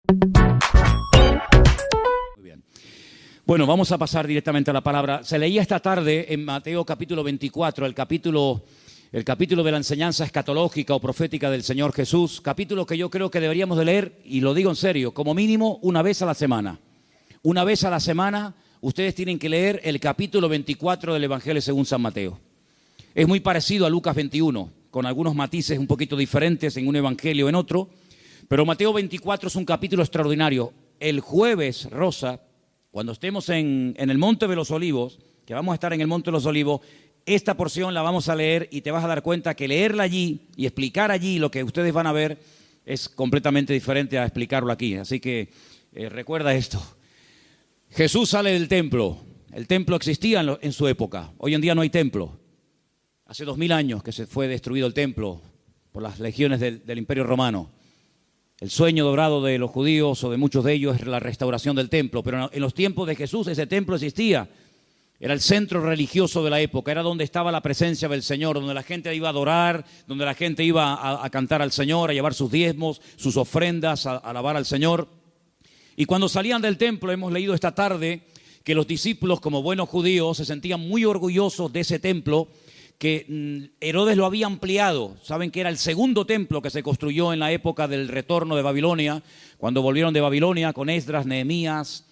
Muy bien. Bueno, vamos a pasar directamente a la palabra. Se leía esta tarde en Mateo capítulo 24, el capítulo de la enseñanza escatológica o profética del Señor Jesús, capítulo que yo creo que deberíamos de leer, y lo digo en serio, como mínimo una vez a la semana. Una vez a la semana ustedes tienen que leer el capítulo 24 del Evangelio según San Mateo. Es muy parecido a Lucas 21, con algunos matices un poquito diferentes en un evangelio o en otro, pero Mateo 24 es un capítulo extraordinario. El jueves, Rosa, cuando estemos en el Monte de los Olivos, que vamos a estar en el Monte de los Olivos, esta porción la vamos a leer y te vas a dar cuenta que leerla allí y explicar allí lo que ustedes van a ver es completamente diferente a explicarlo aquí. Así que recuerda esto. Jesús sale del templo. El templo existía en su época. Hoy en día no hay templo. Hace 2000 años que se fue destruido el templo por las legiones del Imperio Romano. El sueño dorado de los judíos o de muchos de ellos es la restauración del templo. Pero en los tiempos de Jesús ese templo existía. Era el centro religioso de la época, era donde estaba la presencia del Señor, donde la gente iba a adorar, donde la gente iba a cantar al Señor, a llevar sus diezmos, sus ofrendas, a alabar al Señor. Y cuando salían del templo, hemos leído esta tarde que los discípulos, como buenos judíos, se sentían muy orgullosos de ese templo, que Herodes lo había ampliado. Saben que era el segundo templo que se construyó en la época del retorno de Babilonia, cuando volvieron de Babilonia con Esdras, Nehemías,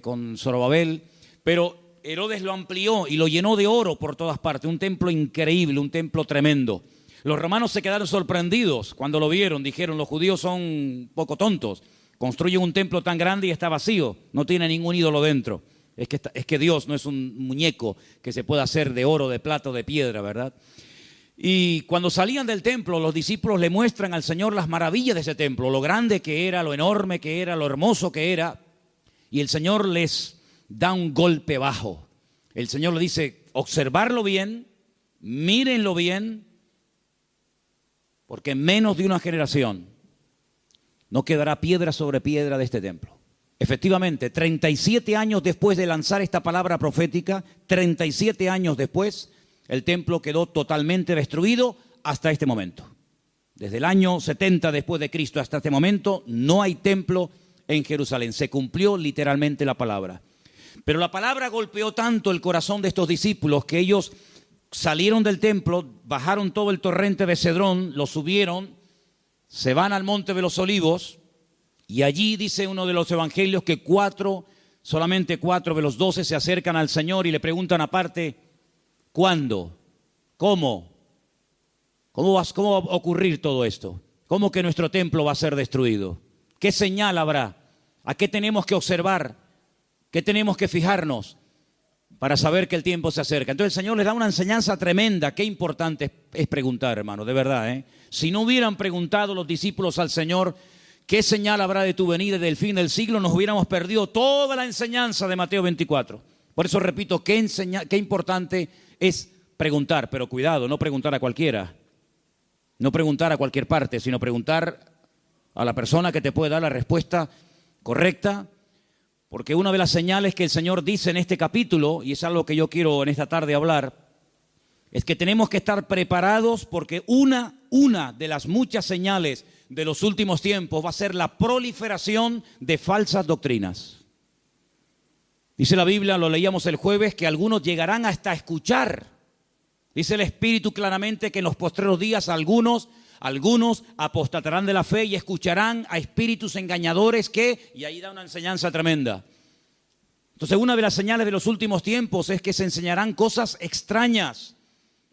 con Zorobabel, pero Herodes lo amplió y lo llenó de oro por todas partes, un templo increíble, un templo tremendo. Los romanos se quedaron sorprendidos cuando lo vieron, dijeron, los judíos son un poco tontos, construyen un templo tan grande y está vacío, no tiene ningún ídolo dentro. Es que Dios no es un muñeco que se pueda hacer de oro, de plata o de piedra, ¿verdad? Y cuando salían del templo, los discípulos le muestran al Señor las maravillas de ese templo, lo grande que era, lo enorme que era, lo hermoso que era, y el Señor les da un golpe bajo. El Señor le dice, observarlo bien, mírenlo bien, porque en menos de una generación no quedará piedra sobre piedra de este templo. Efectivamente, 37 años después de lanzar esta palabra profética, 37 años después, el templo quedó totalmente destruido hasta este momento. Desde el año 70 después de Cristo hasta este momento, no hay templo en Jerusalén. Se cumplió literalmente la palabra. Pero la palabra golpeó tanto el corazón de estos discípulos que ellos salieron del templo, bajaron todo el torrente de Cedrón, lo subieron, se van al Monte de los Olivos y allí dice uno de los evangelios que solamente 4 de los 12 se acercan al Señor y le preguntan aparte, ¿cuándo? ¿Cómo? ¿Cómo va a ocurrir todo esto? ¿Cómo que nuestro templo va a ser destruido? ¿Qué señal habrá? ¿A qué tenemos que observar? ¿Qué tenemos que fijarnos para saber que el tiempo se acerca? Entonces el Señor les da una enseñanza tremenda. Qué importante es preguntar, hermano, de verdad, ¿eh? Si no hubieran preguntado los discípulos al Señor, ¿qué señal habrá de tu venida y del fin del siglo? Nos hubiéramos perdido toda la enseñanza de Mateo 24. Por eso repito, qué importante es preguntar, pero cuidado, no preguntar a cualquiera. No preguntar a cualquier parte, sino preguntar a la persona que te puede dar la respuesta correcta. Porque una de las señales que el Señor dice en este capítulo, y es algo que yo quiero en esta tarde hablar, es que tenemos que estar preparados porque una de las muchas señales de los últimos tiempos va a ser la proliferación de falsas doctrinas. Dice la Biblia, lo leíamos el jueves, que algunos llegarán hasta escuchar. Dice el Espíritu claramente que en los postreros días algunos apostatarán de la fe y escucharán a espíritus engañadores y ahí da una enseñanza tremenda. Entonces, una de las señales de los últimos tiempos es que se enseñarán cosas extrañas.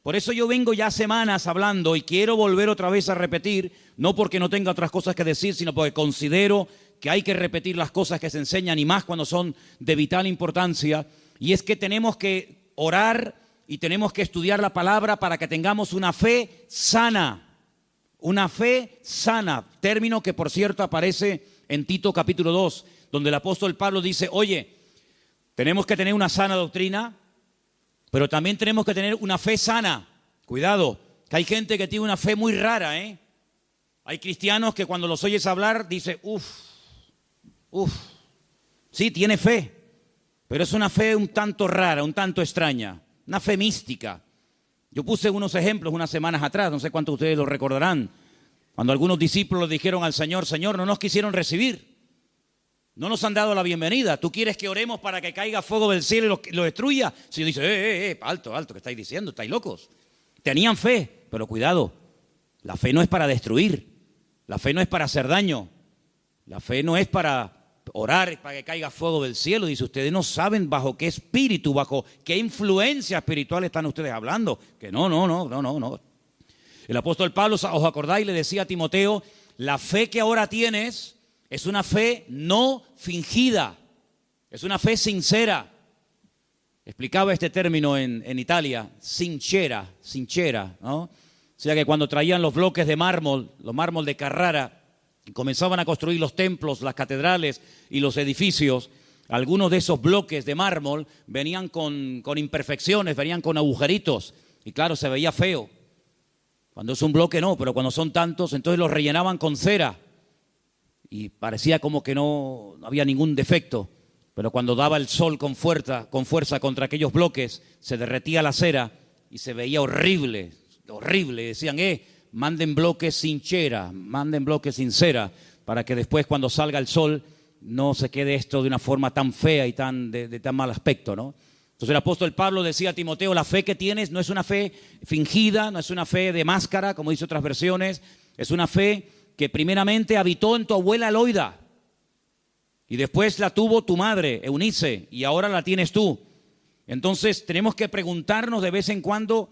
Por eso yo vengo ya semanas hablando y quiero volver otra vez a repetir, no porque no tenga otras cosas que decir, sino porque considero que hay que repetir las cosas que se enseñan y más cuando son de vital importancia. Y es que tenemos que orar y tenemos que estudiar la palabra para que tengamos una fe sana. Una fe sana, término que por cierto aparece en Tito capítulo 2, donde el apóstol Pablo dice, oye, tenemos que tener una sana doctrina, pero también tenemos que tener una fe sana. Cuidado, que hay gente que tiene una fe muy rara, ¿eh? Hay cristianos que cuando los oyes hablar, dice, sí, tiene fe, pero es una fe un tanto rara, un tanto extraña, una fe mística. Yo puse unos ejemplos unas semanas atrás, no sé cuántos de ustedes lo recordarán, cuando algunos discípulos dijeron al Señor, Señor, no nos quisieron recibir. No nos han dado la bienvenida. ¿Tú quieres que oremos para que caiga fuego del cielo y lo destruya? Si dice, alto, ¿qué estáis diciendo? ¿Estáis locos? Tenían fe, pero cuidado. La fe no es para destruir. La fe no es para hacer daño. La fe no es para orar para que caiga fuego del cielo. Dice, ustedes no saben bajo qué espíritu, bajo qué influencia espiritual están ustedes hablando. Que no. El apóstol Pablo, ¿os acordáis? Le decía a Timoteo, la fe que ahora tienes es una fe no fingida, es una fe sincera. Explicaba este término en Italia, sincera, ¿no? O sea que cuando traían los bloques de mármol, los mármol de Carrara, y comenzaban a construir los templos, las catedrales y los edificios, algunos de esos bloques de mármol venían con imperfecciones, venían con agujeritos, y claro, se veía feo. Cuando es un bloque no, pero cuando son tantos, entonces los rellenaban con cera, y parecía como que no había ningún defecto. Pero cuando daba el sol con fuerza contra aquellos bloques, se derretía la cera y se veía horrible. Decían, manden bloques sin cera, manden bloques sin cera, para que después cuando salga el sol no se quede esto de una forma tan fea y de tan mal aspecto, ¿no? Entonces el apóstol Pablo decía a Timoteo, la fe que tienes no es una fe fingida, no es una fe de máscara, como dice otras versiones, es una fe que primeramente habitó en tu abuela Loida. Y después la tuvo tu madre, Eunice, y ahora la tienes tú. Entonces tenemos que preguntarnos de vez en cuando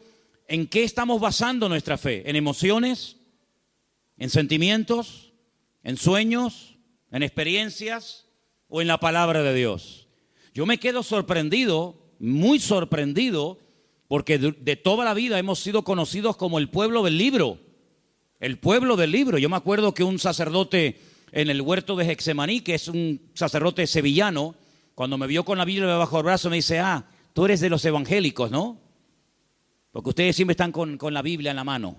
en qué estamos basando nuestra fe. ¿En emociones? ¿En sentimientos? ¿En sueños? ¿En experiencias? ¿O en la palabra de Dios? Yo me quedo sorprendido, muy sorprendido, porque de toda la vida hemos sido conocidos como el pueblo del libro. El pueblo del libro. Yo me acuerdo que un sacerdote en el huerto de Getsemaní, que es un sacerdote sevillano, cuando me vio con la Biblia bajo el brazo me dice, tú eres de los evangélicos, ¿no? Porque ustedes siempre están con la Biblia en la mano.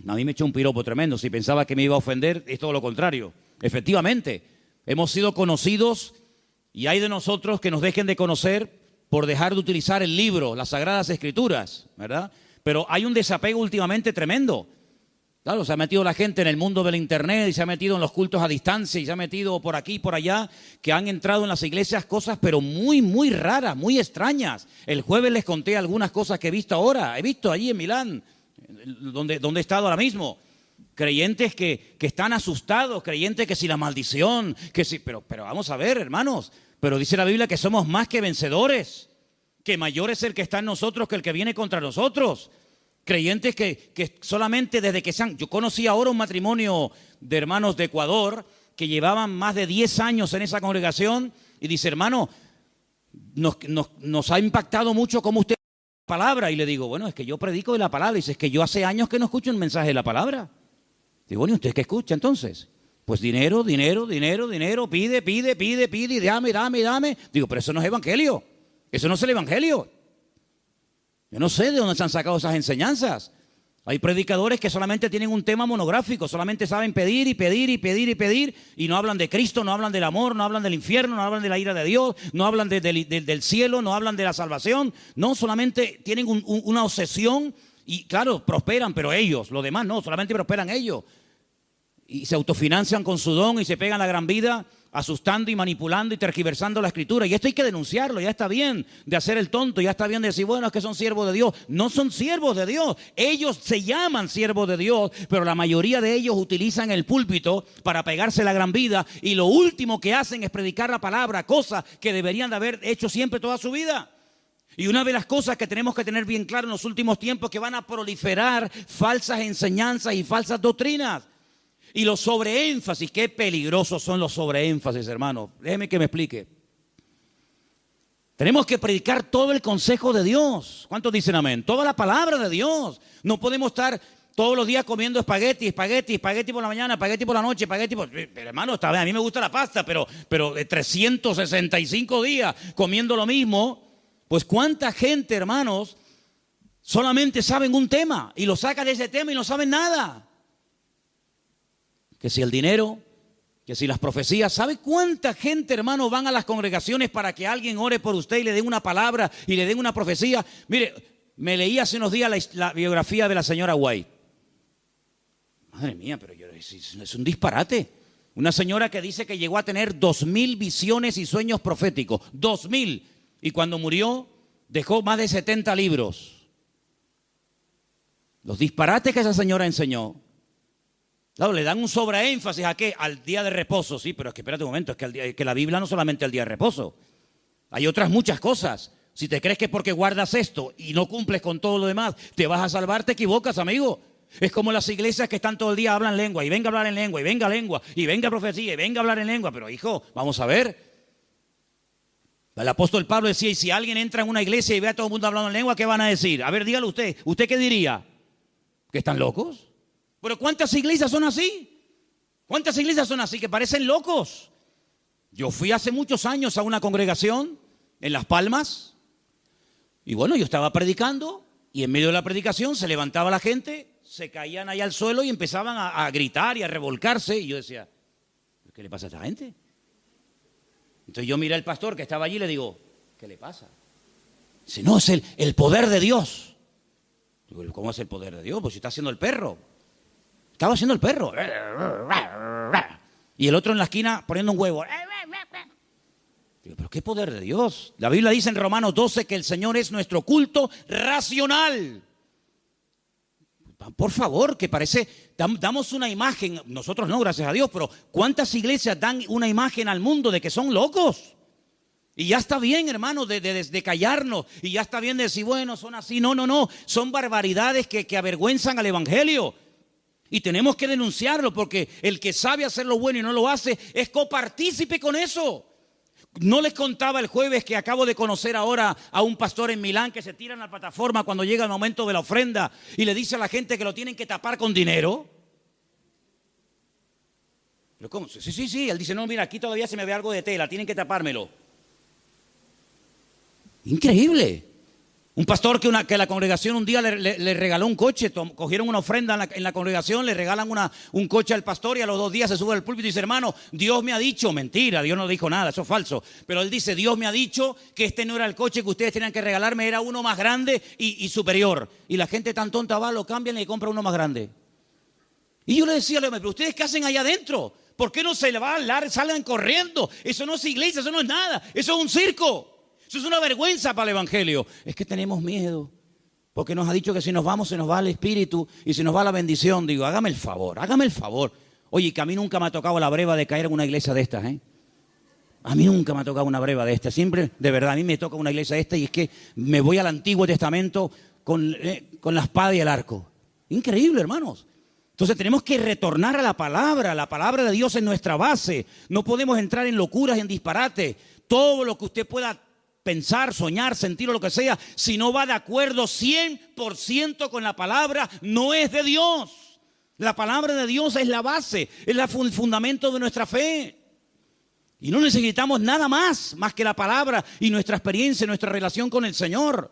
A mí me echó un piropo tremendo. Si pensaba que me iba a ofender, es todo lo contrario. Efectivamente, hemos sido conocidos y hay de nosotros que nos dejen de conocer por dejar de utilizar el libro, las Sagradas Escrituras, ¿verdad? Pero hay un desapego últimamente tremendo. Claro, se ha metido la gente en el mundo del internet y se ha metido en los cultos a distancia y se ha metido por aquí y por allá, que han entrado en las iglesias cosas pero muy, muy raras, muy extrañas. El jueves les conté algunas cosas que he visto ahora. He visto allí en Milán, donde he estado ahora mismo. Creyentes que están asustados, creyentes que si la maldición, que si... Pero vamos a ver, hermanos, pero dice la Biblia que somos más que vencedores, que mayor es el que está en nosotros que el que viene contra nosotros. Creyentes que solamente desde que yo conocí ahora un matrimonio de hermanos de Ecuador que llevaban más de 10 años en esa congregación y dice, hermano, nos ha impactado mucho cómo usted la palabra. Y le digo, bueno, es que yo predico de la palabra. Y dice, es que yo hace años que no escucho un mensaje de la palabra. Digo, bueno, ¿y usted qué escucha entonces? Pues dinero, pide, y dame. Digo, pero eso no es evangelio. Eso no es el evangelio. Yo no sé de dónde se han sacado esas enseñanzas. Hay predicadores que solamente tienen un tema monográfico, solamente saben pedir y no hablan de Cristo, no hablan del amor, no hablan del infierno, no hablan de la ira de Dios, no hablan del cielo, no hablan de la salvación. No, solamente tienen una obsesión y claro, prosperan, pero ellos, los demás no, solamente prosperan ellos. Y se autofinancian con su don y se pegan la gran vida asustando y manipulando y tergiversando la escritura. Y esto hay que denunciarlo. Ya está bien de hacer el tonto, ya está bien de decir, bueno, es que son siervos de Dios. No son siervos de Dios. Ellos se llaman siervos de Dios, pero la mayoría de ellos utilizan el púlpito para pegarse la gran vida y lo último que hacen es predicar la palabra, cosa que deberían de haber hecho siempre toda su vida. Y una de las cosas que tenemos que tener bien claro en los últimos tiempos es que van a proliferar falsas enseñanzas y falsas doctrinas. Y los sobreénfasis, qué peligrosos son los sobreénfasis, hermano. Déjeme que me explique. Tenemos que predicar todo el consejo de Dios. ¿Cuántos dicen amén? Toda la palabra de Dios. No podemos estar todos los días comiendo espagueti por la mañana, espagueti por la noche, Pero hermano, está bien, a mí me gusta la pasta, pero de 365 días comiendo lo mismo. Pues cuánta gente, hermanos, solamente saben un tema y lo sacan de ese tema y no saben nada. Que si el dinero, que si las profecías. ¿Sabe cuánta gente, hermano, van a las congregaciones para que alguien ore por usted y le den una palabra y le den una profecía? Mire, me leí hace unos días la biografía de la señora White. Madre mía, pero es un disparate. Una señora que dice que llegó a tener 2000 visiones y sueños proféticos. 2000. Y cuando murió, dejó más de 70 libros. Los disparates que esa señora enseñó. Claro, le dan un sobreénfasis ¿a qué? Al día de reposo. Sí, pero es que espérate un momento, es que la Biblia no solamente el día de reposo. Hay otras muchas cosas. Si te crees que porque guardas esto y no cumples con todo lo demás, te vas a salvar, te equivocas, amigo. Es como las iglesias que están todo el día hablan lengua, y venga a hablar en lengua, y venga lengua, y venga profecía, y venga a hablar en lengua. Pero hijo, vamos a ver. El apóstol Pablo decía, y si alguien entra en una iglesia y ve a todo el mundo hablando en lengua, ¿qué van a decir? A ver, dígalo usted. ¿Usted qué diría? ¿Que están locos? Pero ¿cuántas iglesias son así? ¿Cuántas iglesias son así que parecen locos? Yo fui hace muchos años a una congregación en Las Palmas. Y bueno, yo estaba predicando y en medio de la predicación se levantaba la gente, se caían ahí al suelo y empezaban a gritar y a revolcarse. Y yo decía, ¿qué le pasa a esta gente? Entonces yo miré al pastor que estaba allí y le digo, ¿qué le pasa? Dice, no, es el poder de Dios. Digo, ¿cómo es el poder de Dios? Pues si está haciendo el perro. Estaba haciendo el perro. Y el otro en la esquina poniendo un huevo. Digo, ¿pero qué poder de Dios? La Biblia dice en Romanos 12 que el Señor es nuestro culto racional. Por favor, que parece, damos una imagen, nosotros no, gracias a Dios, pero ¿cuántas iglesias dan una imagen al mundo de que son locos? Y ya está bien, hermano, de callarnos, y ya está bien de decir, bueno, son así. No, son barbaridades que avergüenzan al evangelio. Y tenemos que denunciarlo, porque el que sabe hacer lo bueno y no lo hace, es copartícipe con eso. No les contaba el jueves que acabo de conocer ahora a un pastor en Milán que se tira en la plataforma cuando llega el momento de la ofrenda y le dice a la gente que lo tienen que tapar con dinero. ¿Pero cómo? Sí. Él dice, no, mira, aquí todavía se me ve algo de tela, tienen que tapármelo. Increíble. Un pastor que la congregación un día le regaló un coche, cogieron una ofrenda en la congregación, le regalan un coche al pastor y a los 2 días se sube al púlpito y dice, hermano, Dios me ha dicho, mentira, Dios no dijo nada, eso es falso. Pero él dice, Dios me ha dicho que este no era el coche que ustedes tenían que regalarme, era uno más grande y superior. Y la gente tan tonta va, lo cambian y le compra uno más grande. Y yo le decía, pero ¿ustedes qué hacen allá adentro? ¿Por qué no se le va a hablar, salgan corriendo? Eso no es iglesia, eso no es nada, eso es un circo. Eso es una vergüenza para el evangelio. Es que tenemos miedo, porque nos ha dicho que si nos vamos se nos va el espíritu y se nos va la bendición. Digo, hágame el favor. Oye, que a mí nunca me ha tocado la breva de caer en una iglesia de estas, ¿eh? A mí nunca me ha tocado una breva de estas. Siempre, de verdad, a mí me toca una iglesia de estas y es que me voy al Antiguo Testamento con la espada y el arco. Increíble, hermanos. Entonces tenemos que retornar a la palabra de Dios es nuestra base. No podemos entrar en locuras, en disparates. Todo lo que usted pueda pensar, soñar, sentir o lo que sea, si no va de acuerdo 100% con la palabra, no es de Dios. La palabra de Dios es la base, es el fundamento de nuestra fe. Y no necesitamos nada más que la palabra y nuestra experiencia, nuestra relación con el Señor.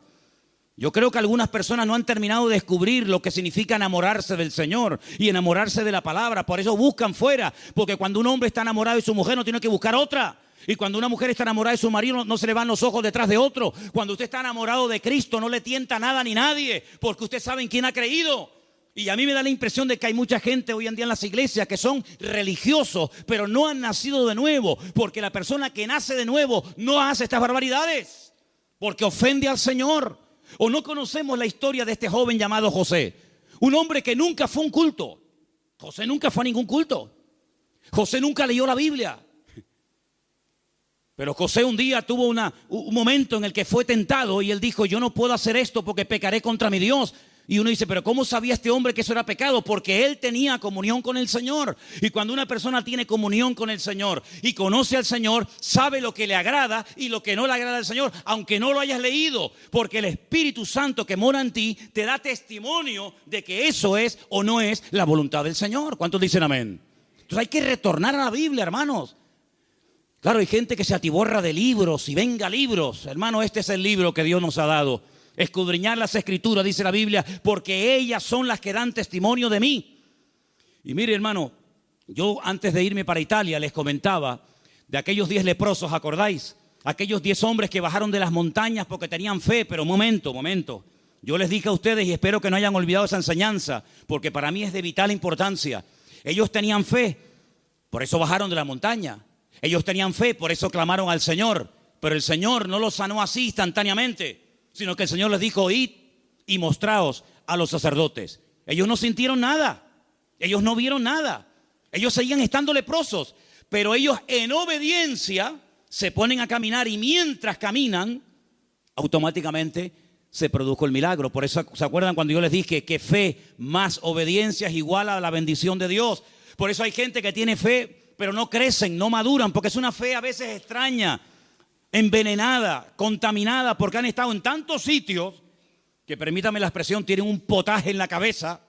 Yo creo que algunas personas no han terminado de descubrir lo que significa enamorarse del Señor y enamorarse de la palabra. Por eso buscan fuera, porque cuando un hombre está enamorado de su mujer no tiene que buscar otra. Y cuando una mujer está enamorada de su marido no se le van los ojos detrás de otro. Cuando usted está enamorado de Cristo no le tienta nada ni nadie, porque usted sabe en quién ha creído. Y a mí me da la impresión de que hay mucha gente hoy en día en las iglesias que son religiosos, pero no han nacido de nuevo, porque la persona que nace de nuevo no hace estas barbaridades, porque ofende al Señor. O no conocemos la historia de este joven llamado José, un hombre que nunca fue a un culto. José nunca fue a ningún culto. José nunca leyó la Biblia. Pero José un día tuvo un momento en el que fue tentado y él dijo, yo no puedo hacer esto porque pecaré contra mi Dios. Y uno dice, pero ¿cómo sabía este hombre que eso era pecado? Porque él tenía comunión con el Señor. Y cuando una persona tiene comunión con el Señor y conoce al Señor, sabe lo que le agrada y lo que no le agrada al Señor, aunque no lo hayas leído. Porque el Espíritu Santo que mora en ti te da testimonio de que eso es o no es la voluntad del Señor. ¿Cuántos dicen amén? Entonces hay que retornar a la Biblia, hermanos. Claro, hay gente que se atiborra de libros y venga libros. Hermano, este es el libro que Dios nos ha dado. Escudriñar las Escrituras, dice la Biblia, porque ellas son las que dan testimonio de mí. Y mire, hermano, yo antes de irme para Italia les comentaba de aquellos 10 leprosos, ¿acordáis? Aquellos 10 hombres que bajaron de las montañas porque tenían fe, pero momento. Yo les dije a ustedes y espero que no hayan olvidado esa enseñanza, porque para mí es de vital importancia. Ellos tenían fe. Por eso bajaron de la montaña. Ellos tenían fe, por eso clamaron al Señor. Pero el Señor no los sanó así instantáneamente, sino que el Señor les dijo, id y mostraos a los sacerdotes. Ellos no sintieron nada. Ellos no vieron nada. Ellos seguían estando leprosos. Pero ellos en obediencia se ponen a caminar y mientras caminan, automáticamente se produjo el milagro. Por eso, ¿se acuerdan cuando yo les dije que fe más obediencia es igual a la bendición de Dios? Por eso hay gente que tiene fe, pero no crecen, no maduran, porque es una fe a veces extraña, envenenada, contaminada, porque han estado en tantos sitios que, permítame la expresión, tienen un potaje en la cabeza.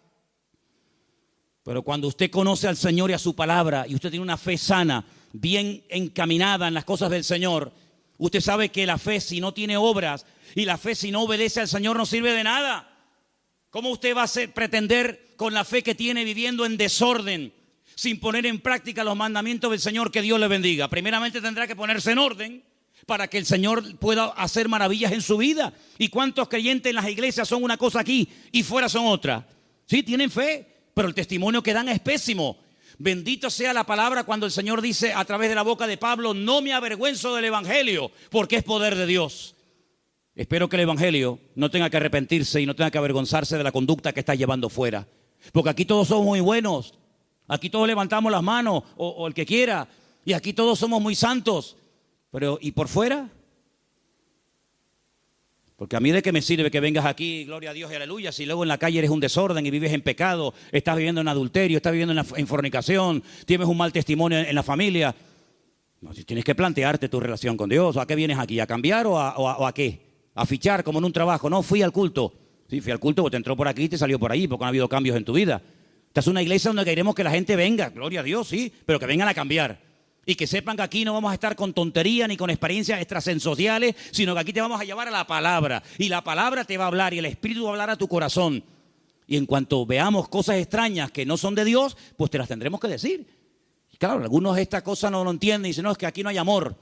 Pero cuando usted conoce al Señor y a su palabra, y usted tiene una fe sana, bien encaminada en las cosas del Señor, usted sabe que la fe, si no tiene obras, y la fe, si no obedece al Señor, no sirve de nada. ¿Cómo usted va a pretender con la fe que tiene viviendo en desorden, sin poner en práctica los mandamientos del Señor? Que Dios le bendiga. Primeramente tendrá que ponerse en orden para que el Señor pueda hacer maravillas en su vida. ¿Y cuántos creyentes en las iglesias son una cosa aquí y fuera son otra? Sí, tienen fe, pero el testimonio que dan es pésimo. Bendito sea la palabra cuando el Señor dice a través de la boca de Pablo, no me avergüenzo del evangelio, porque es poder de Dios. Espero que el evangelio no tenga que arrepentirse y no tenga que avergonzarse de la conducta que está llevando fuera. Porque aquí todos somos muy buenos, aquí todos levantamos las manos, o el que quiera, y aquí todos somos muy santos. Pero, ¿y por fuera? Porque a mí de qué me sirve que vengas aquí, gloria a Dios y aleluya, si luego en la calle eres un desorden y vives en pecado, estás viviendo en adulterio, estás viviendo en fornicación, tienes un mal testimonio en la familia. No, tienes que plantearte tu relación con Dios. ¿A qué vienes aquí? ¿A cambiar o a qué? ¿A fichar como en un trabajo? No, fui al culto. Sí, fui al culto porque te entró por aquí y te salió por allí, porque no ha habido cambios en tu vida. Esta es una iglesia donde queremos que la gente venga, gloria a Dios, sí, pero que vengan a cambiar. Y que sepan que aquí no vamos a estar con tontería ni con experiencias extrasensoriales, sino que aquí te vamos a llevar a la palabra. Y la palabra te va a hablar y el Espíritu va a hablar a tu corazón. Y en cuanto veamos cosas extrañas que no son de Dios, pues te las tendremos que decir. Y claro, algunos de estas cosas no lo entienden y dicen, no, es que aquí no hay amor.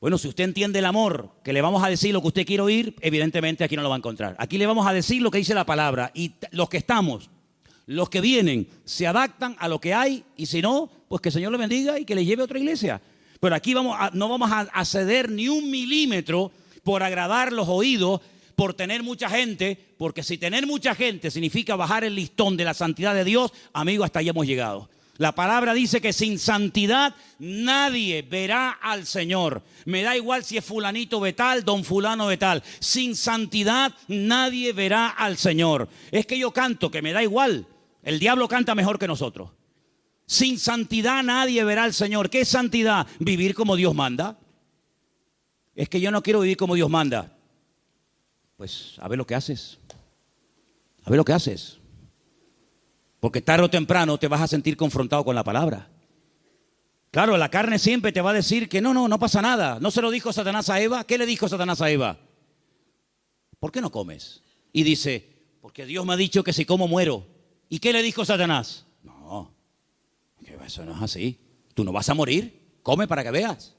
Bueno, si usted entiende el amor, que le vamos a decir lo que usted quiere oír, evidentemente aquí no lo va a encontrar. Aquí le vamos a decir lo que dice la palabra. Y los que estamos, los que vienen, se adaptan a lo que hay, y si no, pues que el Señor le bendiga y que le lleve a otra iglesia. Pero aquí no vamos a ceder ni un milímetro por agradar los oídos, por tener mucha gente, porque si tener mucha gente significa bajar el listón de la santidad de Dios, amigo, hasta ahí hemos llegado. La palabra dice que sin santidad nadie verá al Señor. Me da igual si es fulanito de tal, don fulano de tal. Sin santidad nadie verá al Señor. Es que yo canto, que me da igual. El diablo canta mejor que nosotros. Sin santidad nadie verá al Señor. ¿Qué es santidad? Vivir como Dios manda. Es que yo no quiero vivir como Dios manda. Pues a ver lo que haces. A ver lo que haces. Porque tarde o temprano te vas a sentir confrontado con la palabra. Claro, la carne siempre te va a decir que no pasa nada. ¿No se lo dijo Satanás a Eva? ¿Qué le dijo Satanás a Eva? ¿Por qué no comes? Y dice, porque Dios me ha dicho que si como muero. ¿Y qué le dijo Satanás? No, que eso no es así. Tú no vas a morir, come para que veas.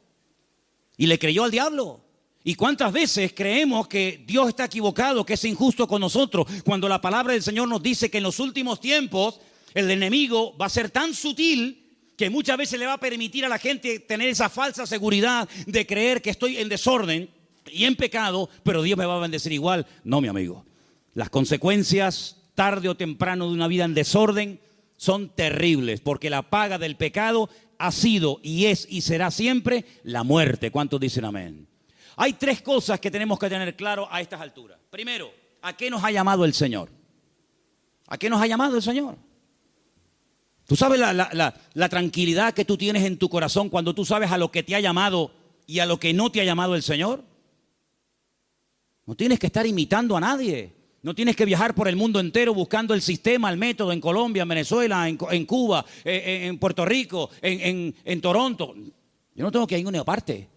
Y le creyó al diablo. ¿Y cuántas veces creemos que Dios está equivocado, que es injusto con nosotros, cuando la palabra del Señor nos dice que en los últimos tiempos el enemigo va a ser tan sutil que muchas veces le va a permitir a la gente tener esa falsa seguridad de creer que estoy en desorden y en pecado, pero Dios me va a bendecir igual? No, mi amigo. Las consecuencias tarde o temprano de una vida en desorden son terribles, porque la paga del pecado ha sido y es y será siempre la muerte. ¿Cuántos dicen amén? Hay tres cosas que tenemos que tener claro a estas alturas. Primero, ¿a qué nos ha llamado el Señor? ¿A qué nos ha llamado el Señor? ¿Tú sabes la tranquilidad que tú tienes en tu corazón cuando tú sabes a lo que te ha llamado y a lo que no te ha llamado el Señor? No tienes que estar imitando a nadie. No tienes que viajar por el mundo entero buscando el sistema, el método en Colombia, en Venezuela, en Cuba, en Puerto Rico, en Toronto. Yo no tengo que ir a ninguna parte.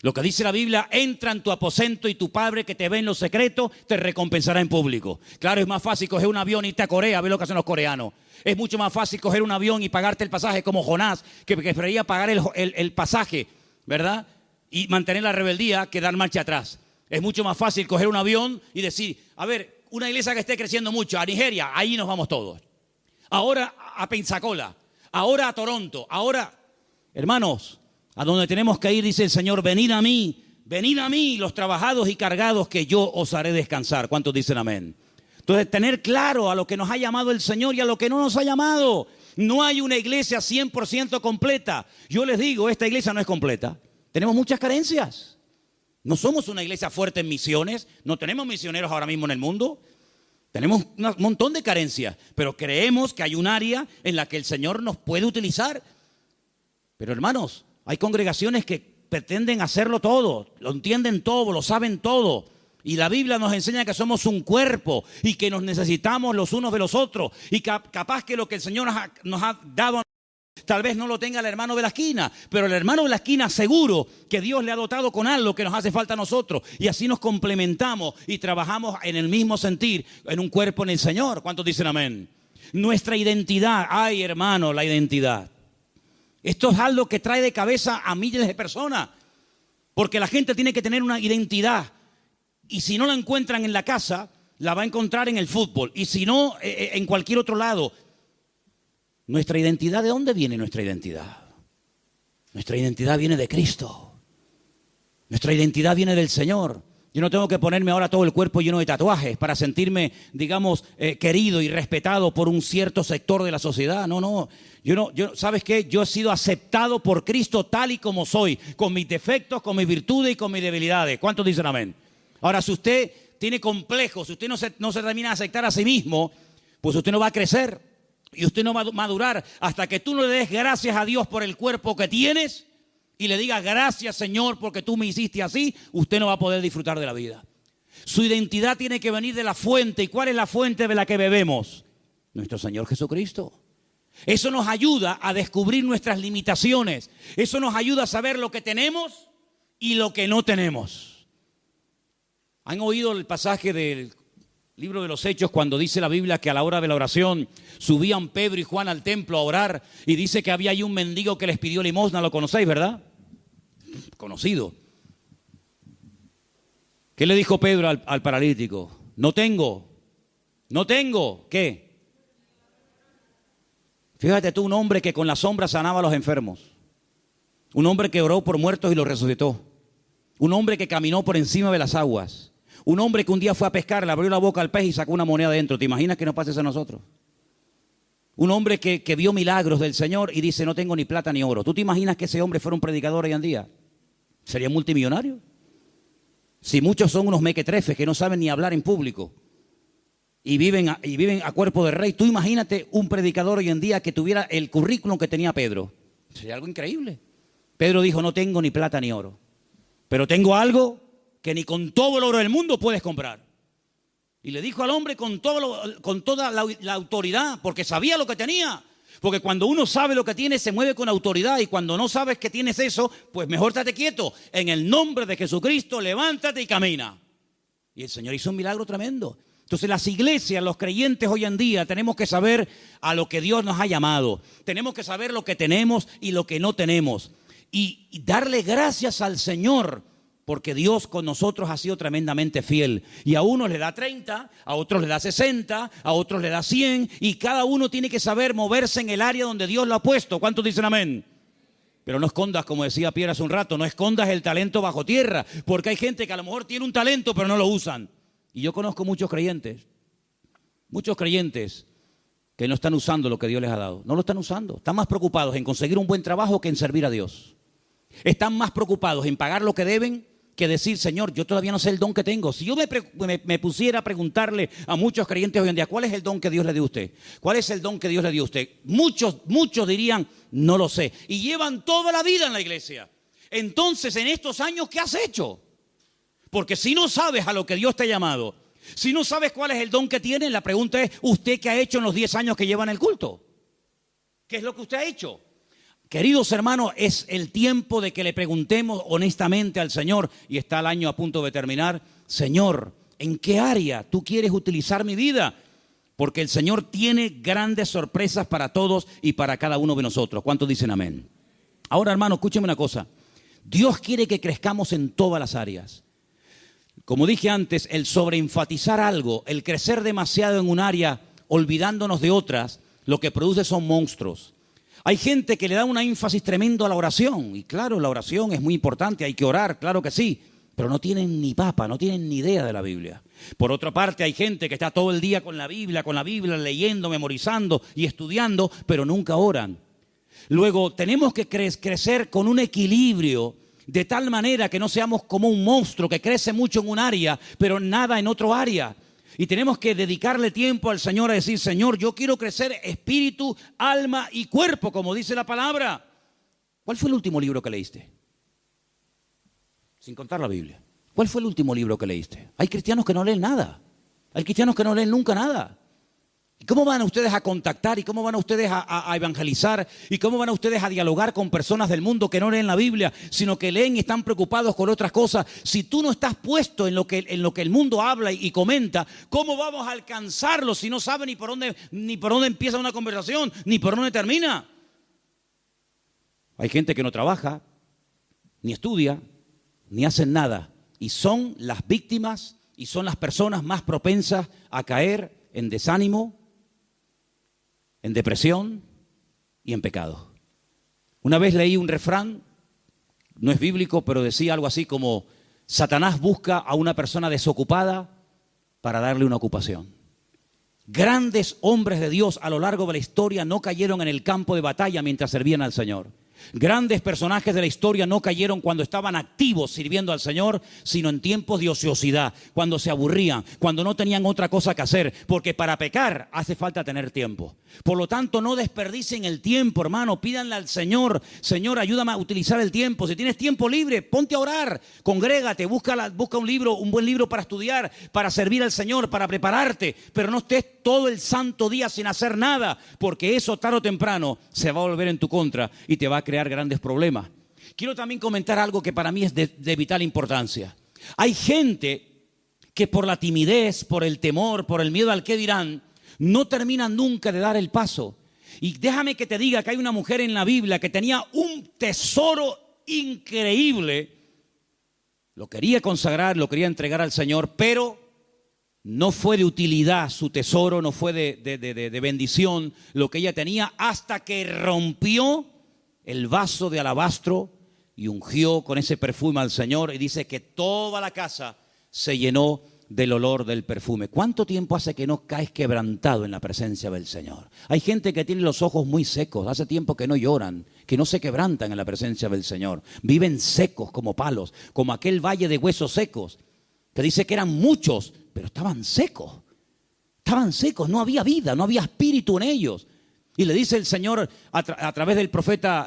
Lo que dice la Biblia, entra en tu aposento y tu Padre que te ve en lo secreto te recompensará en público. Claro, es más fácil coger un avión y irte a Corea, a ver lo que hacen los coreanos. Es mucho más fácil coger un avión y pagarte el pasaje como Jonás, que preferiría pagar el pasaje, ¿verdad? Y mantener la rebeldía que dar marcha atrás. Es mucho más fácil coger un avión y decir, a ver, una iglesia que esté creciendo mucho, a Nigeria, ahí nos vamos todos. Ahora a Pensacola, ahora a Toronto, ahora... Hermanos, a donde tenemos que ir, dice el Señor, venid a mí los trabajados y cargados, que yo os haré descansar. ¿Cuántos dicen amén? Entonces, tener claro a lo que nos ha llamado el Señor y a lo que no nos ha llamado. No hay una iglesia 100% completa. Yo les digo, esta iglesia no es completa. Tenemos muchas carencias. No somos una iglesia fuerte en misiones. No tenemos misioneros ahora mismo en el mundo. Tenemos un montón de carencias. Pero creemos que hay un área en la que el Señor nos puede utilizar. Pero hermanos, hay congregaciones que pretenden hacerlo todo. Lo entienden todo, lo saben todo. Y la Biblia nos enseña que somos un cuerpo y que nos necesitamos los unos de los otros. Y capaz que lo que el Señor nos ha dado, tal vez no lo tenga el hermano de la esquina, pero el hermano de la esquina seguro que Dios le ha dotado con algo que nos hace falta a nosotros. Y así nos complementamos y trabajamos en el mismo sentir, en un cuerpo en el Señor. ¿Cuántos dicen amén? Nuestra identidad, ay hermano, la identidad. Esto es algo que trae de cabeza a miles de personas. Porque la gente tiene que tener una identidad. Y si no la encuentran en la casa, la va a encontrar en el fútbol. Y si no, en cualquier otro lado. ¿Nuestra identidad? ¿De dónde viene nuestra identidad? Nuestra identidad viene de Cristo. Nuestra identidad viene del Señor. Yo no tengo que ponerme ahora todo el cuerpo lleno de tatuajes para sentirme, digamos, querido y respetado por un cierto sector de la sociedad. No. ¿Sabes qué? Yo he sido aceptado por Cristo tal y como soy, con mis defectos, con mis virtudes y con mis debilidades. ¿Cuántos dicen amén? Ahora, si usted tiene complejos, si usted no se termina de aceptar a sí mismo, pues usted no va a crecer y usted no va a madurar hasta que tú no le des gracias a Dios por el cuerpo que tienes y le digas gracias, Señor, porque tú me hiciste así. Usted no va a poder disfrutar de la vida. Su identidad tiene que venir de la fuente. ¿Y cuál es la fuente de la que bebemos? Nuestro Señor Jesucristo. Eso nos ayuda a descubrir nuestras limitaciones. Eso nos ayuda a saber lo que tenemos y lo que no tenemos. ¿Han oído el pasaje del libro de los Hechos cuando dice la Biblia que a la hora de la oración subían Pedro y Juan al templo a orar y dice que había ahí un mendigo que les pidió limosna? Lo conocéis, ¿verdad? Conocido. ¿Qué le dijo Pedro al paralítico? No tengo. ¿Qué? Fíjate tú, un hombre que con la sombra sanaba a los enfermos. Un hombre que oró por muertos y los resucitó. Un hombre que caminó por encima de las aguas. Un hombre que un día fue a pescar, le abrió la boca al pez y sacó una moneda dentro. ¿Te imaginas que nos pase eso a nosotros? Un hombre que vio milagros del Señor y dice, no tengo ni plata ni oro. ¿Tú te imaginas que ese hombre fuera un predicador hoy en día? ¿Sería multimillonario? Si muchos son unos mequetrefes que no saben ni hablar en público y viven a cuerpo de rey, tú imagínate un predicador hoy en día que tuviera el currículum que tenía Pedro. Sería algo increíble. Pedro dijo, no tengo ni plata ni oro, pero tengo algo que ni con todo el oro del mundo puedes comprar. Y le dijo al hombre con toda la autoridad, porque sabía lo que tenía. Porque cuando uno sabe lo que tiene, se mueve con autoridad. Y cuando no sabes que tienes eso, pues mejor estate quieto. En el nombre de Jesucristo, levántate y camina. Y el Señor hizo un milagro tremendo. Entonces las iglesias, los creyentes hoy en día, tenemos que saber a lo que Dios nos ha llamado. Tenemos que saber lo que tenemos y lo que no tenemos. Y darle gracias al Señor, porque Dios con nosotros ha sido tremendamente fiel. Y a unos le da 30, a otros le da 60, a otros le da 100. Y cada uno tiene que saber moverse en el área donde Dios lo ha puesto. ¿Cuántos dicen amén? Pero no escondas, como decía Pierre hace un rato, no escondas el talento bajo tierra. Porque hay gente que a lo mejor tiene un talento pero no lo usan. Y yo conozco muchos creyentes que no están usando lo que Dios les ha dado. No lo están usando. Están más preocupados en conseguir un buen trabajo que en servir a Dios. Están más preocupados en pagar lo que deben que decir, Señor, yo todavía no sé el don que tengo. Si yo me pusiera a preguntarle a muchos creyentes hoy en día, ¿cuál es el don que Dios le dio a usted? ¿Cuál es el don que Dios le dio a usted? Muchos dirían, no lo sé. Y llevan toda la vida en la iglesia. Entonces, en estos años, ¿qué has hecho? Porque si no sabes a lo que Dios te ha llamado, si no sabes cuál es el don que tienes, la pregunta es, ¿usted qué ha hecho en los 10 años que lleva en el culto? ¿Qué es lo que usted ha hecho? Queridos hermanos, es el tiempo de que le preguntemos honestamente al Señor, y está el año a punto de terminar, Señor, ¿en qué área tú quieres utilizar mi vida? Porque el Señor tiene grandes sorpresas para todos y para cada uno de nosotros. ¿Cuántos dicen amén? Ahora, hermano, escúcheme una cosa. Dios quiere que crezcamos en todas las áreas. Como dije antes, el sobreenfatizar algo, el crecer demasiado en un área, olvidándonos de otras, lo que produce son monstruos. Hay gente que le da un énfasis tremendo a la oración. Y claro, la oración es muy importante, hay que orar, claro que sí. Pero no tienen ni papa, no tienen ni idea de la Biblia. Por otra parte, hay gente que está todo el día con la Biblia, leyendo, memorizando y estudiando, pero nunca oran. Luego, tenemos que crecer con un equilibrio, de tal manera que no seamos como un monstruo que crece mucho en un área, pero nada en otro área. Y tenemos que dedicarle tiempo al Señor a decir, Señor, yo quiero crecer espíritu, alma y cuerpo, como dice la palabra. ¿Cuál fue el último libro que leíste? Sin contar la Biblia. ¿Cuál fue el último libro que leíste? Hay cristianos que no leen nada. Hay cristianos que no leen nunca nada. ¿Y cómo van ustedes a contactar? ¿Y cómo van ustedes a evangelizar? ¿Y cómo van ustedes a dialogar con personas del mundo que no leen la Biblia, sino que leen y están preocupados con otras cosas? Si tú no estás puesto en lo que el mundo habla y comenta, ¿cómo vamos a alcanzarlo si no sabe ni por dónde empieza una conversación, ni por dónde termina? Hay gente que no trabaja, ni estudia, ni hacen nada. Y son las víctimas y son las personas más propensas a caer en desánimo, en depresión y en pecado. Una vez leí un refrán, no es bíblico, pero decía algo así como: Satanás busca a una persona desocupada para darle una ocupación. Grandes hombres de Dios a lo largo de la historia no cayeron en el campo de batalla mientras servían al Señor. Grandes personajes de la historia no cayeron cuando estaban activos sirviendo al Señor, sino en tiempos de ociosidad, cuando se aburrían, cuando no tenían otra cosa que hacer, porque para pecar hace falta tener tiempo. Por lo tanto, no desperdicien el tiempo, hermano. Pídanle al Señor: Señor, ayúdame a utilizar el tiempo. Si tienes tiempo libre, ponte a orar, congrégate, busca un libro, un buen libro para estudiar, para servir al Señor, para prepararte, pero no estés todo el santo día sin hacer nada, porque eso tarde o temprano se va a volver en tu contra y te va a crear grandes problemas. Quiero también comentar algo que para mí es de vital importancia. Hay gente que por la timidez, por el temor, por el miedo al qué dirán, no terminan nunca de dar el paso. Y déjame que te diga que hay una mujer en la Biblia que tenía un tesoro increíble. Lo quería consagrar, lo quería entregar al Señor, pero no fue de utilidad su tesoro, no fue de bendición lo que ella tenía, hasta que rompió el vaso de alabastro y ungió con ese perfume al Señor, y dice que toda la casa se llenó del olor del perfume. ¿Cuánto tiempo hace que no caes quebrantado en la presencia del Señor? Hay gente que tiene los ojos muy secos, hace tiempo que no lloran, que no se quebrantan en la presencia del Señor. Viven secos como palos, como aquel valle de huesos secos, que dice que eran muchos, pero estaban secos. Estaban secos, no había vida, no había espíritu en ellos. Y le dice el Señor a través del profeta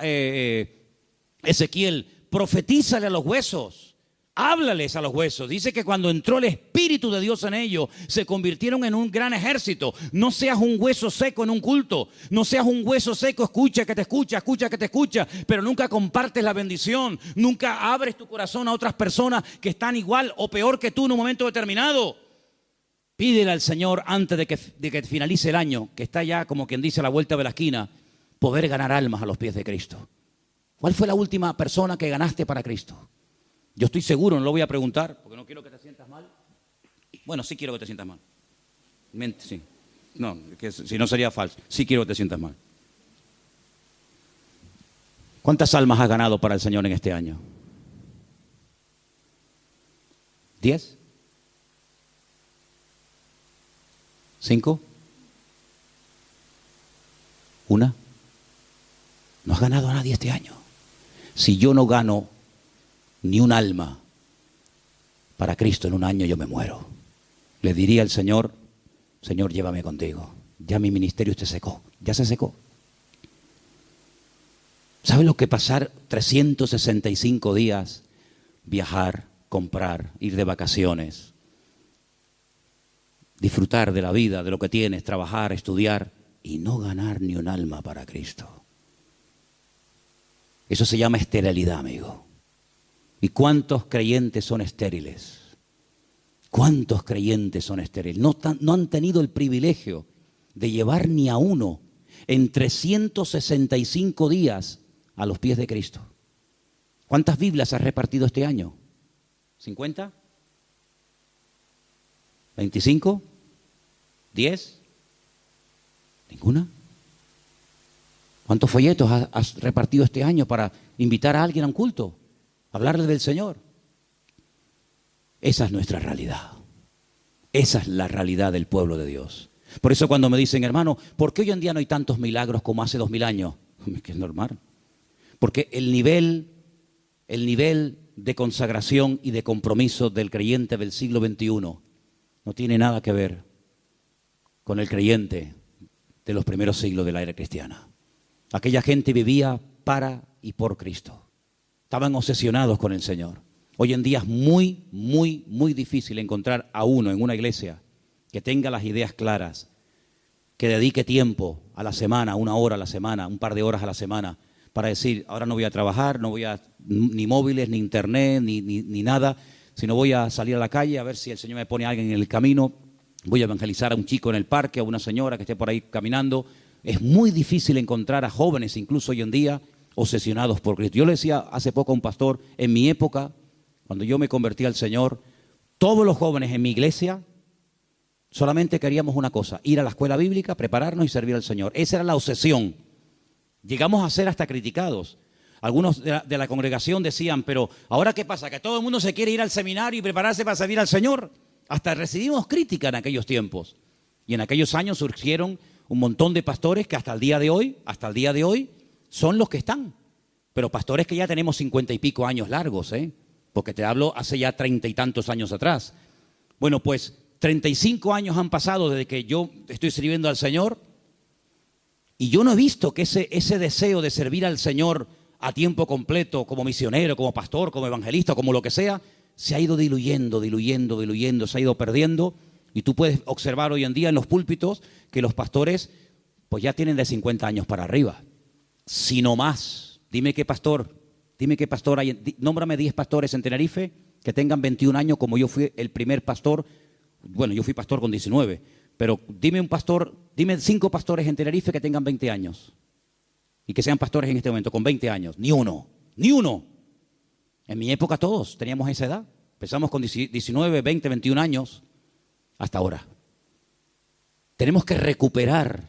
Ezequiel: profetízale a los huesos, háblales a los huesos. Dice que cuando entró el Espíritu de Dios en ellos, se convirtieron en un gran ejército. No seas un hueso seco en un culto, no seas un hueso seco, escucha que te escucha, pero nunca compartes la bendición, nunca abres tu corazón a otras personas que están igual o peor que tú en un momento determinado. Pídele al Señor antes de que finalice el año, que está ya, como quien dice, a la vuelta de la esquina, poder ganar almas a los pies de Cristo. ¿Cuál fue la última persona que ganaste para Cristo? Yo estoy seguro, no lo voy a preguntar, porque no quiero que te sientas mal. Bueno, sí quiero que te sientas mal. Sí. No, que si no sería falso. Sí quiero que te sientas mal. ¿Cuántas almas has ganado para el Señor en este año? ¿10? ¿5? ¿1? No has ganado a nadie este año. Si yo no gano ni un alma para Cristo en un año, yo me muero. Le diría al Señor: Señor, llévame contigo. Ya mi ministerio se secó, ya se secó. ¿Sabe lo que pasar 365 días? Viajar, comprar, ir de vacaciones, disfrutar de la vida, de lo que tienes, trabajar, estudiar y no ganar ni un alma para Cristo. Eso se llama esterilidad, amigo. ¿Y cuántos creyentes son estériles? ¿Cuántos creyentes son estériles? No han tenido el privilegio de llevar ni a uno en 365 días a los pies de Cristo. ¿Cuántas Biblias has repartido este año? ¿50? ¿25? ¿10? ¿Ninguna? ¿Cuántos folletos has repartido este año para invitar a alguien a un culto? Hablarle del Señor. Esa es nuestra realidad. Esa es la realidad del pueblo de Dios. Por eso cuando me dicen, hermano, ¿por qué hoy en día no hay tantos milagros como hace 2000 años? Es que es normal. Porque el nivel de consagración y de compromiso del creyente del siglo XXI no tiene nada que ver con el creyente de los primeros siglos de la era cristiana. Aquella gente vivía para y por Cristo. Estaban obsesionados con el Señor. Hoy en día es muy, muy, muy difícil encontrar a uno en una iglesia que tenga las ideas claras, que dedique tiempo a la semana, 1 hora a la semana, un par de horas a la semana, para decir, ahora no voy a trabajar, no voy a ni móviles, ni internet, ni nada, sino voy a salir a la calle a ver si el Señor me pone a alguien en el camino, voy a evangelizar a un chico en el parque, a una señora que esté por ahí caminando. Es muy difícil encontrar a jóvenes, incluso hoy en día, obsesionados por Cristo. Yo le decía hace poco a un pastor, en mi época, cuando yo me convertí al Señor, todos los jóvenes en mi iglesia solamente queríamos una cosa, ir a la escuela bíblica, prepararnos y servir al Señor. Esa era la obsesión. Llegamos a ser hasta criticados. Algunos de la congregación decían, pero ¿ahora qué pasa? ¿Que todo el mundo se quiere ir al seminario y prepararse para servir al Señor? Hasta recibimos crítica en aquellos tiempos. Y en aquellos años surgieron un montón de pastores que hasta el día de hoy, son los que están. Pero pastores que ya tenemos 50 y pico años largos, porque te hablo hace ya 30 y tantos años atrás. Bueno, pues 35 años han pasado desde que yo estoy sirviendo al Señor y yo no he visto que ese deseo de servir al Señor a tiempo completo, como misionero, como pastor, como evangelista, como lo que sea, se ha ido diluyendo, se ha ido perdiendo. Y tú puedes observar hoy en día en los púlpitos que los pastores pues ya tienen de 50 años para arriba, si no más. Dime qué pastor hay, nómbrame 10 pastores en Tenerife que tengan 21 años como yo fui el primer pastor. Bueno, yo fui pastor con 19, pero dime 5 pastores en Tenerife que tengan 20 años y que sean pastores en este momento con 20 años. Ni uno. En mi época todos teníamos esa edad. Empezamos con 19, 20, 21 años hasta ahora. Tenemos que recuperar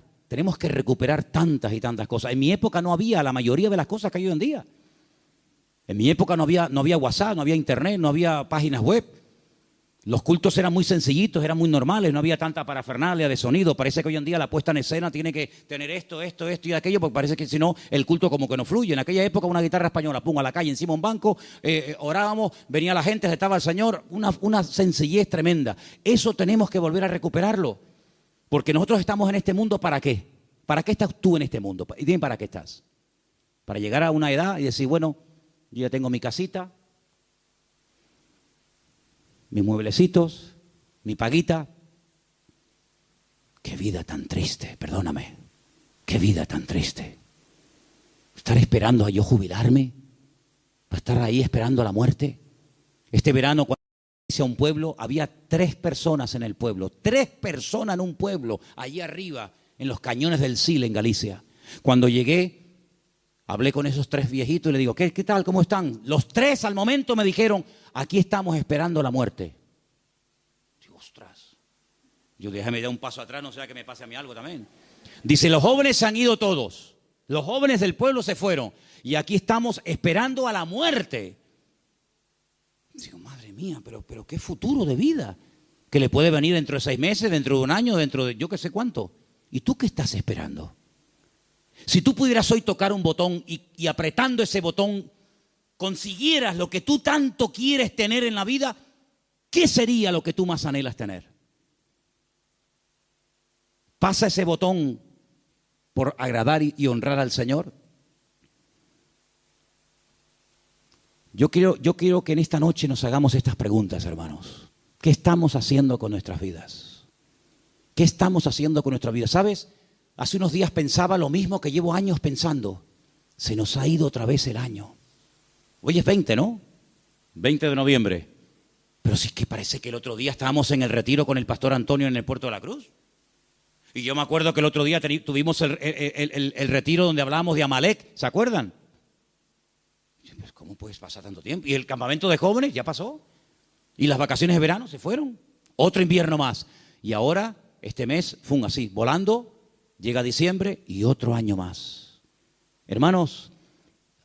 tantas y tantas cosas. En mi época no había la mayoría de las cosas que hay hoy en día. En mi época no había WhatsApp, no había internet, no había páginas web. Los cultos eran muy sencillitos, eran muy normales, no había tanta parafernalia de sonido. Parece que hoy en día la puesta en escena tiene que tener esto y aquello, porque parece que si no, el culto como que no fluye. En aquella época una guitarra española, pum, a la calle, encima de un banco, orábamos, venía la gente, estaba el Señor, una sencillez tremenda. Eso tenemos que volver a recuperarlo, porque nosotros estamos en este mundo, ¿para qué? ¿Para qué estás tú en este mundo? Y dime, ¿para qué estás? Para llegar a una edad y decir, bueno, yo ya tengo mi casita, mis mueblecitos, mi paguita. Qué vida tan triste, perdóname. Qué vida tan triste. Estar esperando a yo jubilarme, para estar ahí esperando a la muerte. Este verano, cuando hice a un pueblo, había 3 personas en el pueblo. 3 personas en un pueblo, allí arriba, en los cañones del Sil, en Galicia. Cuando llegué, hablé con esos 3 viejitos y le digo, ¿qué tal? ¿Cómo están? Los 3 al momento me dijeron, aquí estamos esperando la muerte. Digo, ostras. Yo déjame dar un paso atrás, no sea que me pase a mí algo también. Dice, los jóvenes se han ido todos. Los jóvenes del pueblo se fueron. Y aquí estamos esperando a la muerte. Digo, madre mía, pero qué futuro de vida. Que le puede venir dentro de 6 meses, dentro de un año, dentro de yo qué sé cuánto. ¿Y tú qué estás esperando? Si tú pudieras hoy tocar un botón y apretando ese botón consiguieras lo que tú tanto quieres tener en la vida, ¿qué sería lo que tú más anhelas tener? ¿Pasa ese botón por agradar y honrar al Señor? Yo quiero que en esta noche nos hagamos estas preguntas, hermanos. ¿Qué estamos haciendo con nuestras vidas? ¿Qué estamos haciendo con nuestra vida? ¿Sabes? Hace unos días pensaba lo mismo que llevo años pensando. Se nos ha ido otra vez el año. Hoy es 20, ¿no? 20 de noviembre. Pero sí que parece que el otro día estábamos en el retiro con el pastor Antonio en el Puerto de la Cruz. Y yo me acuerdo que el otro día tuvimos el retiro donde hablábamos de Amalek. ¿Se acuerdan? Pues, ¿cómo puedes pasar tanto tiempo? Y el campamento de jóvenes ya pasó. Y las vacaciones de verano se fueron. Otro invierno más. Y ahora, este mes, así, volando, llega diciembre y otro año más. Hermanos,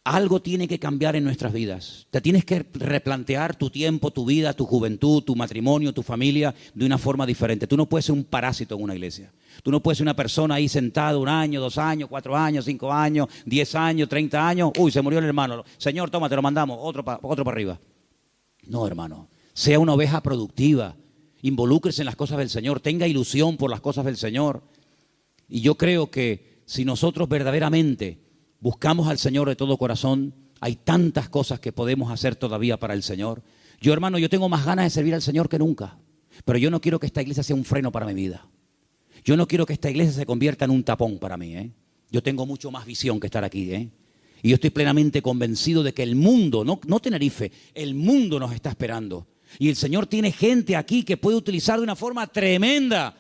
algo tiene que cambiar en nuestras vidas. Te tienes que replantear tu tiempo, tu vida, tu juventud, tu matrimonio, tu familia de una forma diferente. Tú no puedes ser un parásito en una iglesia. Tú no puedes ser una persona ahí sentada 1 año, 2 años, 4 años, 5 años, 10 años, 30 años. Uy, se murió el hermano. Señor, toma, te lo mandamos, otro para arriba. No, hermano. Sea una oveja productiva. Involúcrese en las cosas del Señor. Tenga ilusión por las cosas del Señor. Y yo creo que si nosotros verdaderamente buscamos al Señor de todo corazón, hay tantas cosas que podemos hacer todavía para el Señor. Yo, hermano, yo tengo más ganas de servir al Señor que nunca. Pero yo no quiero que esta iglesia sea un freno para mi vida. Yo no quiero que esta iglesia se convierta en un tapón para mí. Yo tengo mucho más visión que estar aquí. Y yo estoy plenamente convencido de que el mundo, no Tenerife, el mundo nos está esperando. Y el Señor tiene gente aquí que puede utilizar de una forma tremenda.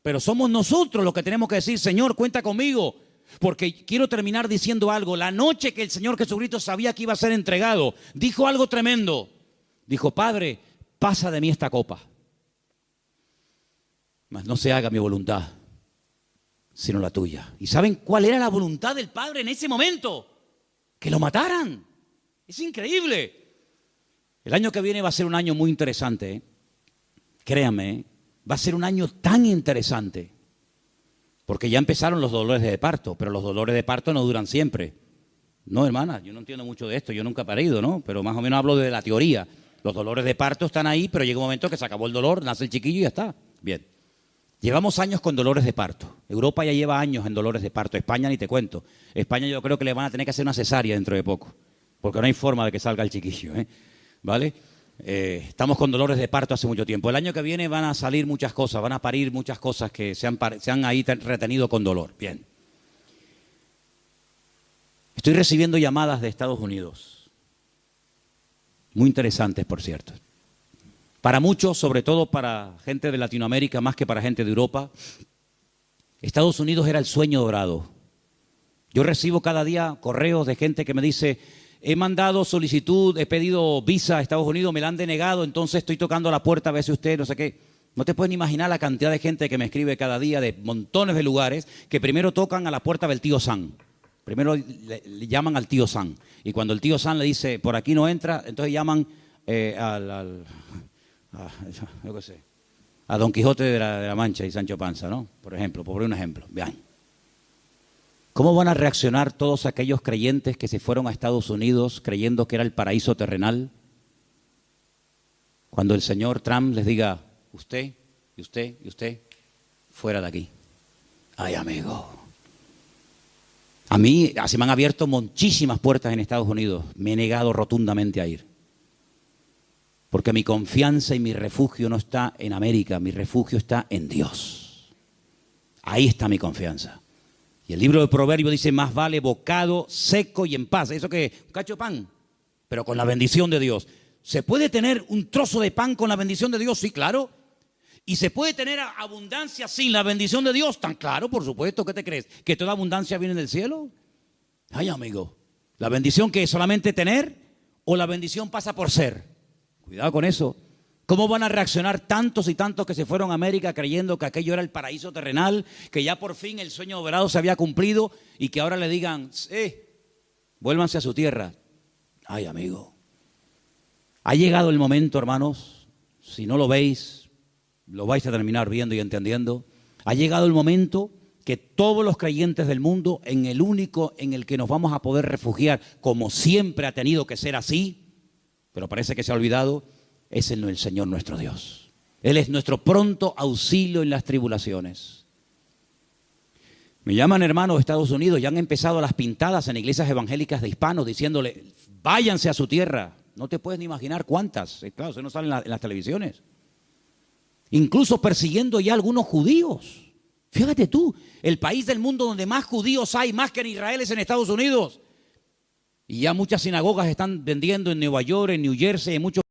Pero somos nosotros los que tenemos que decir, Señor, cuenta conmigo. Porque quiero terminar diciendo algo. La noche que el Señor Jesucristo sabía que iba a ser entregado, dijo algo tremendo. Dijo, Padre, pasa de mí esta copa. Mas no se haga mi voluntad, sino la tuya. ¿Y saben cuál era la voluntad del Padre en ese momento? Que lo mataran. Es increíble. El año que viene va a ser un año muy interesante. Créanme, va a ser un año tan interesante. Porque ya empezaron los dolores de parto, pero los dolores de parto no duran siempre. No, hermana, yo no entiendo mucho de esto, yo nunca he parido, ¿no? Pero más o menos hablo de la teoría. Los dolores de parto están ahí, pero llega un momento que se acabó el dolor, nace el chiquillo y ya está. Bien. Llevamos años con dolores de parto. Europa ya lleva años en dolores de parto. España ni te cuento. España yo creo que le van a tener que hacer una cesárea dentro de poco. Porque no hay forma de que salga el chiquillo, ¿vale? Estamos con dolores de parto hace mucho tiempo. El año que viene van a salir muchas cosas, van a parir muchas cosas que se han ahí retenido con dolor. Bien. Estoy recibiendo llamadas de Estados Unidos. Muy interesantes, por cierto. Para muchos, sobre todo para gente de Latinoamérica, más que para gente de Europa, Estados Unidos era el sueño dorado. Yo recibo cada día correos de gente que me dice, he mandado solicitud, he pedido visa a Estados Unidos, me la han denegado, entonces estoy tocando la puerta a ver si usted, no sé qué. No te puedes ni imaginar la cantidad de gente que me escribe cada día de montones de lugares que primero tocan a la puerta del tío Sam. Primero le llaman al tío Sam. Y cuando el tío Sam le dice, por aquí no entra, entonces llaman yo qué sé, a Don Quijote de la Mancha y Sancho Panza, ¿no? Por ejemplo, por un ejemplo. Vean. ¿Cómo van a reaccionar todos aquellos creyentes que se fueron a Estados Unidos creyendo que era el paraíso terrenal? Cuando el señor Trump les diga, usted, y usted, y usted, fuera de aquí. Ay, amigo. A mí se me han abierto muchísimas puertas en Estados Unidos. Me he negado rotundamente a ir. Porque mi confianza y mi refugio no está en América, mi refugio está en Dios. Ahí está mi confianza. Y el libro de Proverbios dice, más vale bocado seco y en paz. ¿Eso qué? Un cacho de pan, pero con la bendición de Dios. ¿Se puede tener un trozo de pan con la bendición de Dios? Sí, claro. ¿Y se puede tener abundancia sin la bendición de Dios? Tan claro, por supuesto. ¿Qué te crees? ¿Que toda abundancia viene del cielo? Ay, amigo. ¿La bendición que es solamente tener o la bendición pasa por ser? Cuidado con eso. ¿Cómo van a reaccionar tantos y tantos que se fueron a América creyendo que aquello era el paraíso terrenal, que ya por fin el sueño dorado se había cumplido y que ahora le digan, vuélvanse a su tierra? Ay, amigo. Ha llegado el momento, hermanos, si no lo veis, lo vais a terminar viendo y entendiendo. Ha llegado el momento que todos los creyentes del mundo, en el único en el que nos vamos a poder refugiar, como siempre ha tenido que ser así, pero parece que se ha olvidado, es el Señor nuestro Dios. Él es nuestro pronto auxilio en las tribulaciones. Me llaman hermanos de Estados Unidos, ya han empezado las pintadas en iglesias evangélicas de hispanos diciéndole, váyanse a su tierra. No te puedes ni imaginar cuántas. Claro, eso no sale en las televisiones. Incluso persiguiendo ya a algunos judíos. Fíjate tú, el país del mundo donde más judíos hay, más que en Israel, es en Estados Unidos. Y ya muchas sinagogas están vendiendo en Nueva York, en New Jersey, en muchos